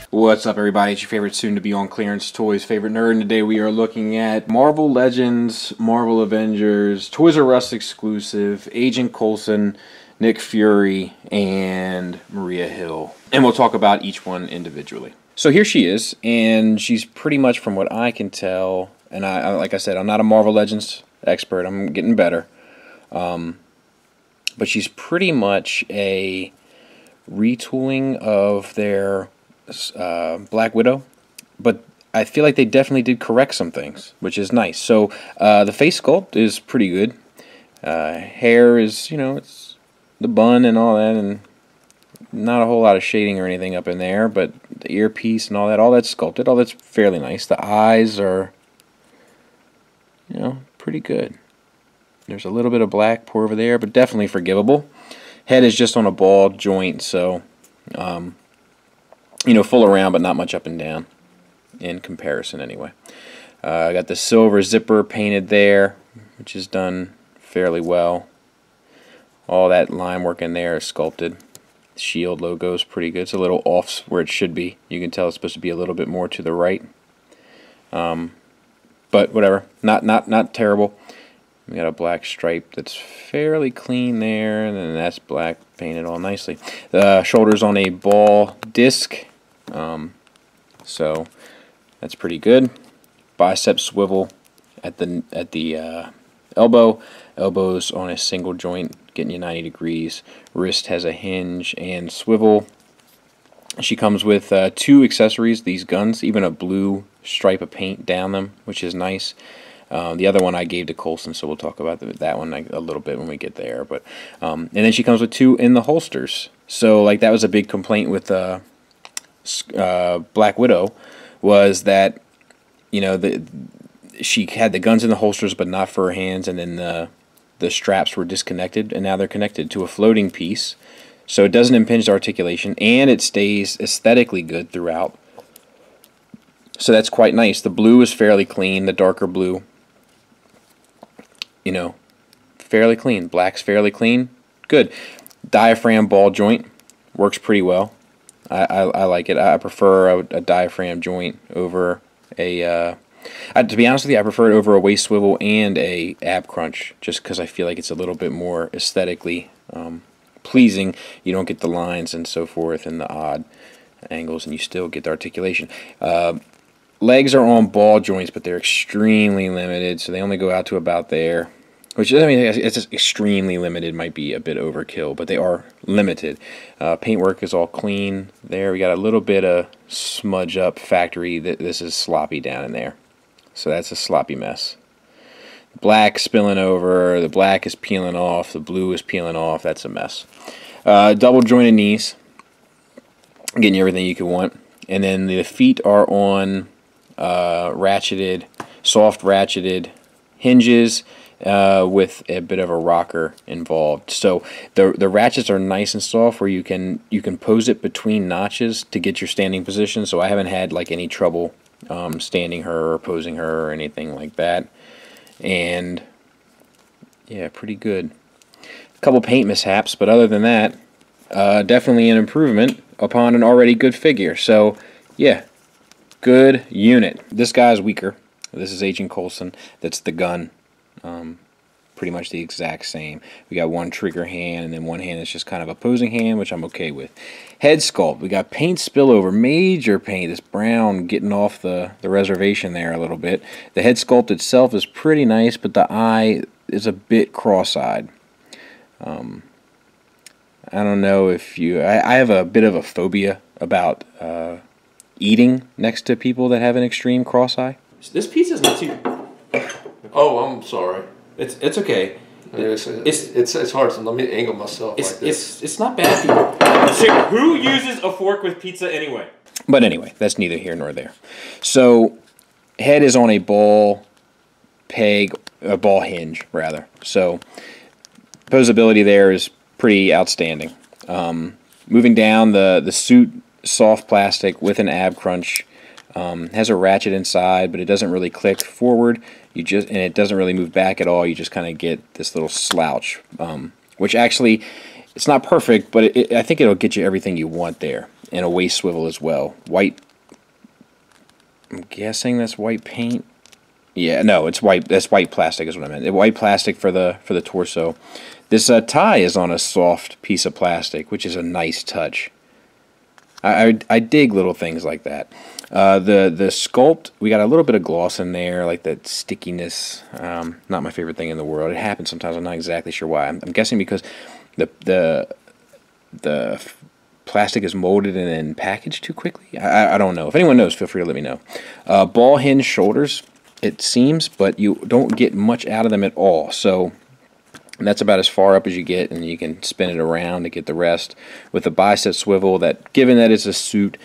What's up, everybody? It's your favorite soon-to-be on clearance toys favorite nerd, and today we are looking at Marvel Legends, Marvel Avengers, Toys R Us exclusive, Agent Coulson, Nick Fury, and Maria Hill. And we'll talk about each one individually. So here she is, and she's pretty much, from what I can tell, and I like I said, I'm not a Marvel Legends expert, I'm getting better, but she's pretty much a retooling of their Black Widow, but I feel like they definitely did correct some things, which is nice. So the face sculpt is pretty good. Hair is, you know, it's the bun and all that, and not a whole lot of shading or anything up in there, but the earpiece and all that's sculpted. All that's fairly nice. The eyes are, you know, pretty good. There's a little bit of black pour over there, but definitely forgivable. Head is just on a ball joint, so you know, full around, but not much up and down in comparison anyway. I got the silver zipper painted there, which is done fairly well. All that line work in there is sculpted. The S.H.I.E.L.D. logo is pretty good. It's a little off where it should be. You can tell it's supposed to be a little bit more to the right. But whatever, not terrible. We got a black stripe that's fairly clean there, and then that's black painted all nicely. The shoulder's on a ball disc. So that's pretty good. Bicep swivel at the elbow. Elbow's on a single joint, getting you 90 degrees. Wrist has a hinge and swivel. She comes with 2 accessories, these guns, even a blue stripe of paint down them, which is nice. The other one I gave to Coulson, so we'll talk about that one a little bit when we get there. But and then she comes with 2 in the holsters. So like that was a big complaint with Black Widow, was that, you know, she had the guns in the holsters but not for her hands, and then the straps were disconnected, and now they're connected to a floating piece, so it doesn't impinge the articulation, and it stays aesthetically good throughout. So that's quite nice. The blue is fairly clean, the darker blue, you know, fairly clean. Black's fairly clean, good. Diaphragm ball joint works pretty well. I like it. I prefer a diaphragm joint over a, to be honest with you, I prefer it over a waist swivel and a ab crunch, just because I feel like it's a little bit more aesthetically pleasing. You don't get the lines and so forth and the odd angles, and you still get the articulation. Legs are on ball joints, but they're extremely limited, so they only go out to about there. Which, I mean, it's just extremely limited, might be a bit overkill, but they are limited. Paintwork is all clean there. We got a little bit of smudge up factory. This is sloppy down in there. So that's a sloppy mess. Black spilling over, the black is peeling off, the blue is peeling off. That's a mess. Double jointed knees, getting you everything you could want. And then the feet are on ratcheted, soft ratcheted hinges, with a bit of a rocker involved. So the ratchets are nice and soft, where you can pose it between notches to get your standing position. So I haven't had like any trouble standing her or posing her or anything like that. And yeah, pretty good. A couple paint mishaps, but other than that, definitely an improvement upon an already good figure. So yeah, good unit. This guy's weaker. This is Agent Coulson. That's the gun. Pretty much the exact same. We got one trigger hand, and then one hand that's just kind of a posing hand, which I'm okay with. Head sculpt. We got paint spillover, major paint. This brown getting off the reservation there a little bit. The head sculpt itself is pretty nice, but the eye is a bit cross-eyed. I don't know if you... I have a bit of a phobia about eating next to people that have an extreme cross-eye. This pizza's not too... Oh, I'm sorry. It's okay. It's hard, so let me angle myself like this. It's not bad, people. Who uses a fork with pizza anyway? But anyway, that's neither here nor there. So, head is on a ball peg, a ball hinge rather. So posability there is pretty outstanding. Moving down, the suit, soft plastic with an ab crunch, has a ratchet inside, but it doesn't really click forward. And it doesn't really move back at all. You just kind of get this little slouch, which actually, it's not perfect, but I think it'll get you everything you want there. And a waist swivel as well. White, I'm guessing that's white paint. Yeah, no, it's white. That's white plastic is what I meant. White plastic for the torso. This tie is on a soft piece of plastic, which is a nice touch. I dig little things like that. The sculpt, we got a little bit of gloss in there, like that stickiness. Not my favorite thing in the world. It happens sometimes. I'm not exactly sure why. I'm guessing because the plastic is molded and then packaged too quickly. I don't know. If anyone knows, feel free to let me know. Ball hinge shoulders, it seems, but you don't get much out of them at all. So that's about as far up as you get, and you can spin it around to get the rest. With the bicep swivel, that, given that it's a suit,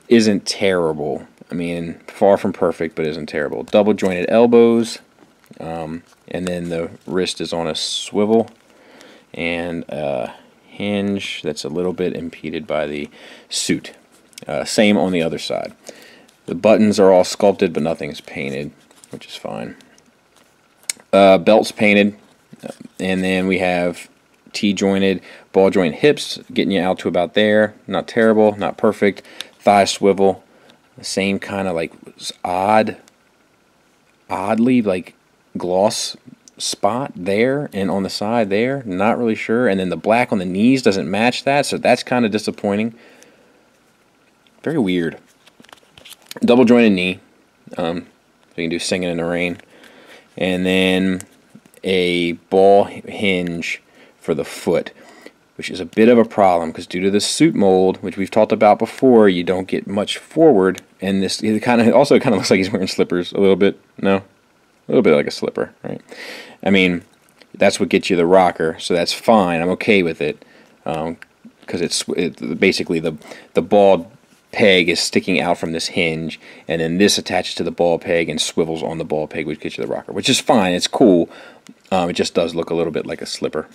isn't terrible. I mean, far from perfect, but isn't terrible. Double jointed elbows, and then the wrist is on a swivel, and a hinge that's a little bit impeded by the suit. Same on the other side. The buttons are all sculpted, but nothing is painted, which is fine. Belt's painted. And then we have T-jointed ball joint hips, getting you out to about there. Not terrible, not perfect. Thigh swivel, the same kind of like oddly like gloss spot there and on the side there. Not really sure. And then the black on the knees doesn't match that, so that's kind of disappointing. Very weird. Double jointed knee. So you can do Singing in the Rain. And then a ball hinge for the foot, which is a bit of a problem because due to the suit mold, which we've talked about before, you don't get much forward, and this it also kind of looks like he's wearing slippers a little bit. No, a little bit like a slipper, right? I mean, that's what gets you the rocker, so that's fine. I'm okay with it because it's basically the ball peg is sticking out from this hinge, and then this attaches to the ball peg and swivels on the ball peg, which gets you the rocker, which is fine. It's cool. It just does look a little bit like a slipper.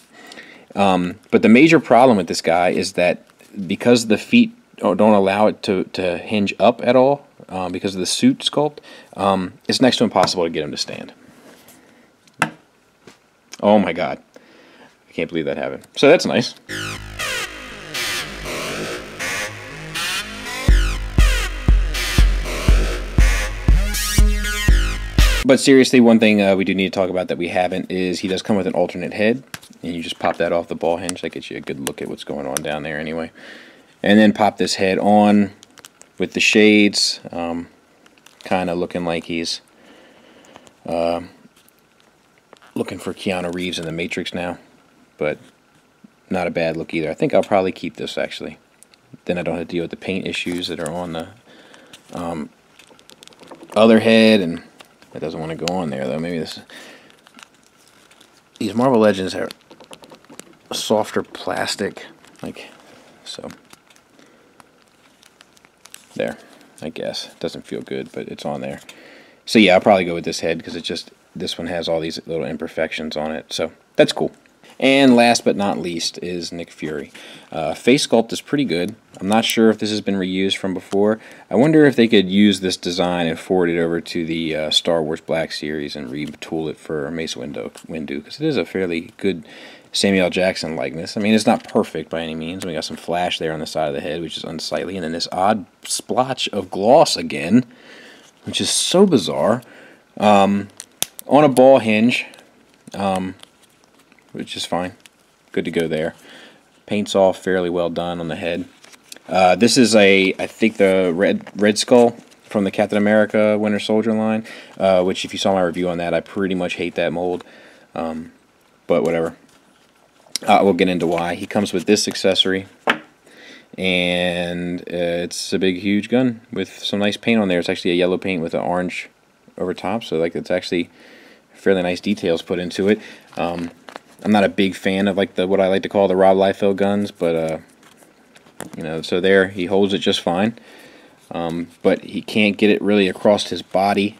But the major problem with this guy is that because the feet don't allow it to hinge up at all, because of the suit sculpt, it's next to impossible to get him to stand. Oh my god. I can't believe that happened. So that's nice. But seriously, one thing we do need to talk about that we haven't is he does come with an alternate head, and you just pop that off the ball hinge. That gets you a good look at what's going on down there anyway. And then pop this head on with the shades, kind of looking like he's looking for Keanu Reeves in The Matrix now, but not a bad look either. I think I'll probably keep this actually. Then I don't have to deal with the paint issues that are on the other head, and it doesn't want to go on there though. Maybe these Marvel Legends are a softer plastic, like so. There, I guess. It doesn't feel good, but it's on there. So yeah, I'll probably go with this head because this one has all these little imperfections on it. So that's cool. And last but not least is Nick Fury. Face sculpt is pretty good. I'm not sure if this has been reused from before. I wonder if they could use this design and forward it over to the Star Wars Black Series and retool it for Mace Windu, because it is a fairly good Samuel L. Jackson likeness. I mean, it's not perfect by any means. We got some flash there on the side of the head, which is unsightly, and then this odd splotch of gloss again, which is so bizarre. On a ball hinge, which is fine. Good to go there. Paint's all fairly well done on the head. This is I think the Red Skull from the Captain America Winter Soldier line, which if you saw my review on that, I pretty much hate that mold. But whatever. We'll get into why. He comes with this accessory, and it's a big, huge gun with some nice paint on there. It's actually a yellow paint with an orange over top, so like it's actually fairly nice details put into it. I'm not a big fan of like what I like to call the Rob Liefeld guns, but you know, so there he holds it just fine, but he can't get it really across his body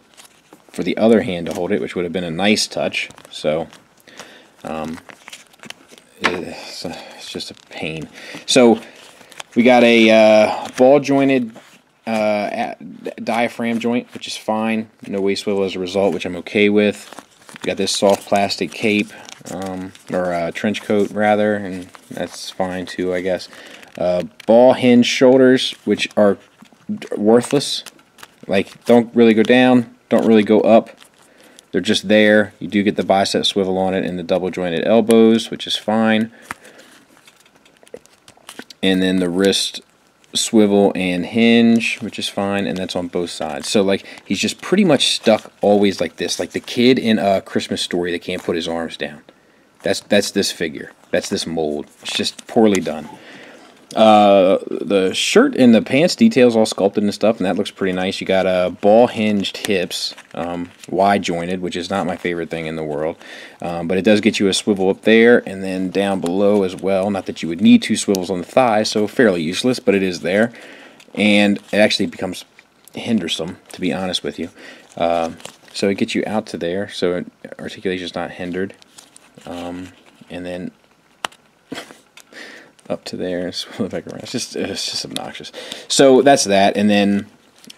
for the other hand to hold it, which would have been a nice touch. So it's just a pain. So we got a ball jointed diaphragm joint, which is fine. No waist swivel as a result, which I'm okay with. We got this soft plastic cape, or trench coat rather, and that's fine too, I guess. Ball hinge shoulders, which are worthless. Like, don't really go down, don't really go up. They're just there. You do get the bicep swivel on it and the double jointed elbows, which is fine. And then the wrist swivel and hinge, which is fine, and that's on both sides. So like, he's just pretty much stuck always like this, like the kid in A Christmas Story that can't put his arms down. That's this figure. That's this mold. It's just poorly done. The shirt and the pants details all sculpted and stuff, and that looks pretty nice. You got ball hinged hips, wide jointed, which is not my favorite thing in the world, but it does get you a swivel up there and then down below as well. Not that you would need 2 swivels on the thigh, so fairly useless, but it is there, and it actually becomes hindersome, to be honest with you. So it gets you out to there, so articulation is not hindered, and then up to there and swivel it back around. It's just obnoxious. So that's that, and then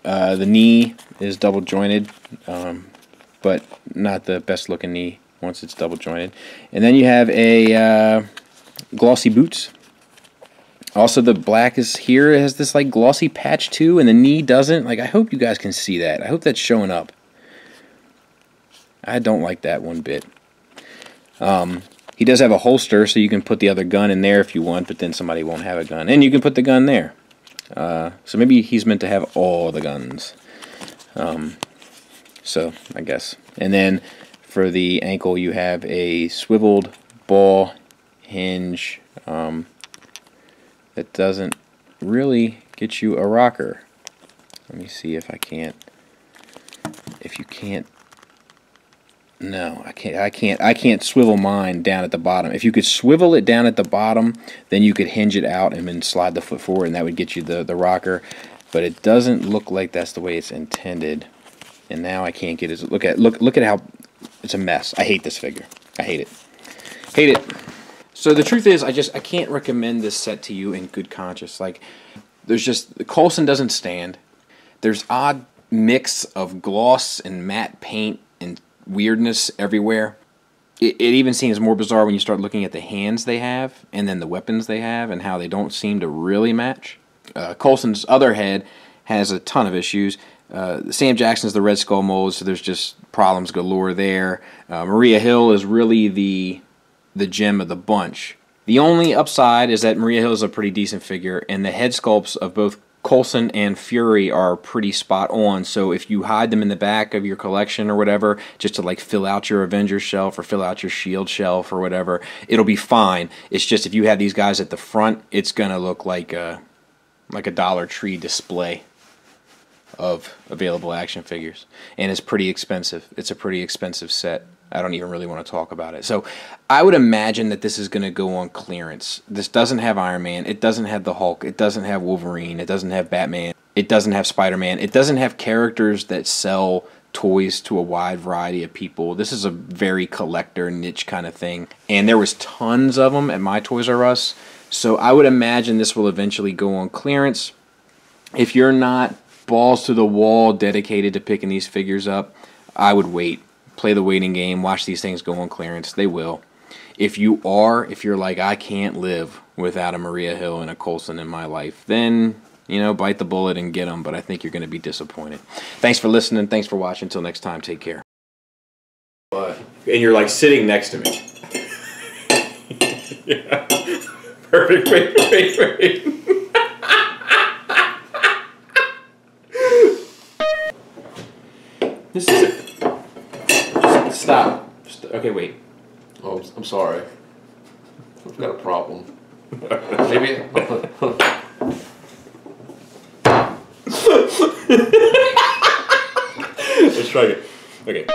the knee is double jointed, but not the best looking knee once it's double jointed. And then you have a glossy boots. Also, the black is here. It has this like glossy patch too, and the knee doesn't. Like, I hope you guys can see that. I hope that's showing up. I don't like that one bit. He does have a holster, so you can put the other gun in there if you want, but then somebody won't have a gun. And you can put the gun there. So maybe he's meant to have all the guns. So, I guess. And then for the ankle, you have a swiveled ball hinge that doesn't really get you a rocker. Let me see if I can't. If you can't. No, I can't swivel mine down at the bottom. If you could swivel it down at the bottom, then you could hinge it out and then slide the foot forward, and that would get you the rocker. But it doesn't look like that's the way it's intended. And now I can't get it. Look at how it's a mess. I hate this figure. I hate it. Hate it. So the truth is, I can't recommend this set to you in good conscience. Like, there's just, Coulson doesn't stand. There's odd mix of gloss and matte paint and weirdness everywhere. It even seems more bizarre when you start looking at the hands they have and then the weapons they have and how they don't seem to really match. Coulson's other head has a ton of issues. Sam Jackson's the Red Skull mold, so there's just problems galore there. Maria Hill is really the gem of the bunch. The only upside is that Maria Hill is a pretty decent figure, and the head sculpts of both Coulson and Fury are pretty spot on, so if you hide them in the back of your collection or whatever, just to like fill out your Avengers shelf or fill out your S.H.I.E.L.D. shelf or whatever, it'll be fine. It's just if you have these guys at the front, it's gonna look like a Dollar Tree display of available action figures, and it's pretty expensive. It's a pretty expensive set. I don't even really want to talk about it. So I would imagine that this is going to go on clearance. This doesn't have Iron Man. It doesn't have the Hulk. It doesn't have Wolverine. It doesn't have Batman. It doesn't have Spider-Man. It doesn't have characters that sell toys to a wide variety of people. This is a very collector niche kind of thing. And there was tons of them at my Toys R Us. So I would imagine this will eventually go on clearance. If you're not balls to the wall dedicated to picking these figures up, I would wait. Play the waiting game, watch these things go on clearance. They will. If you're like, I can't live without a Maria Hill and a Coulson in my life, then, bite the bullet and get them, but I think you're going to be disappointed. Thanks for listening. Thanks for watching. Until next time, take care. And you're like sitting next to me. Yeah. Perfect. Wait. This is it. Stop. Okay, wait. Oh, I'm sorry. I've got a problem. Maybe. Let's try it. Okay.